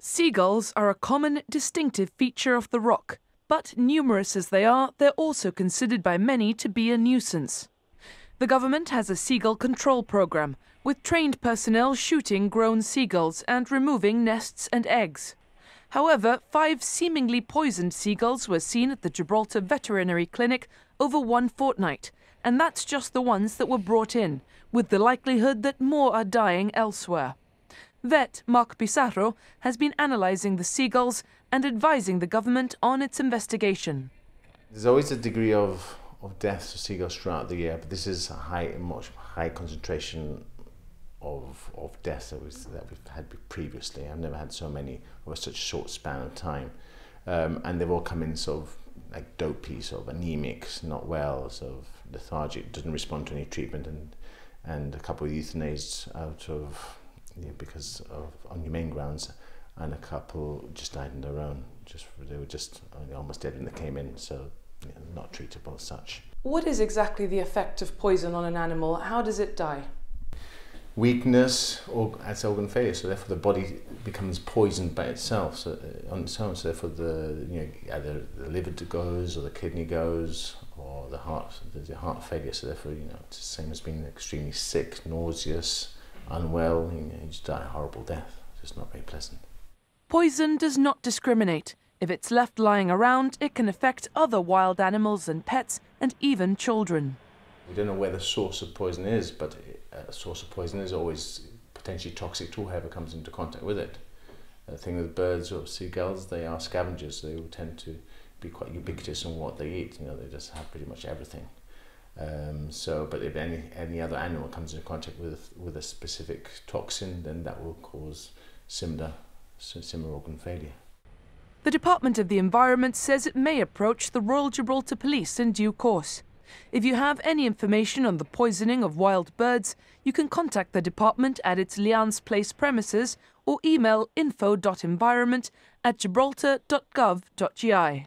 Seagulls are a common, distinctive feature of the rock, but numerous as they are, they're also considered by many to be a nuisance. The government has a seagull control program, with trained personnel shooting grown seagulls and removing nests and eggs. However, 5 seemingly poisoned seagulls were seen at the Gibraltar Veterinary Clinic over one fortnight, and that's just the ones that were brought in, with the likelihood that more are dying elsewhere. Vet Mark Pissarro has been analysing the seagulls and advising the government on its investigation. There's always a degree of deaths of seagulls throughout the year, but this is a much high concentration of deaths that we've had previously. I've never had so many over such a short span of time, and they've all come in sort of like dopey, sort of anemic, not well, sort of lethargic, doesn't respond to any treatment, and a couple of euthanized out of because of unhumane grounds, and a couple just died on their own. They were just almost dead when they came in, so not treatable as such. What is exactly the effect of poison on an animal? How does it die? Weakness, or as organ failure. So therefore, the body becomes poisoned by itself. So on its own. So therefore, either the liver goes, or the kidney goes, or the heart. There's a heart failure. So therefore, it's the same as being extremely sick, nauseous, unwell. You just die a horrible death. It's not very pleasant. Poison does not discriminate. If it's left lying around, it can affect other wild animals and pets, and even children. We don't know where the source of poison is, but a source of poison is always potentially toxic to whoever comes into contact with it. The thing with birds or seagulls, they are scavengers. They will tend to be quite ubiquitous in what they eat. They just have pretty much everything. But if any other animal comes into contact with a specific toxin, then that will cause similar organ failure. The Department of the Environment says it may approach the Royal Gibraltar Police in due course. If you have any information on the poisoning of wild birds, you can contact the department at its Lians Place premises or email info.environment@gibraltar.gov.gi.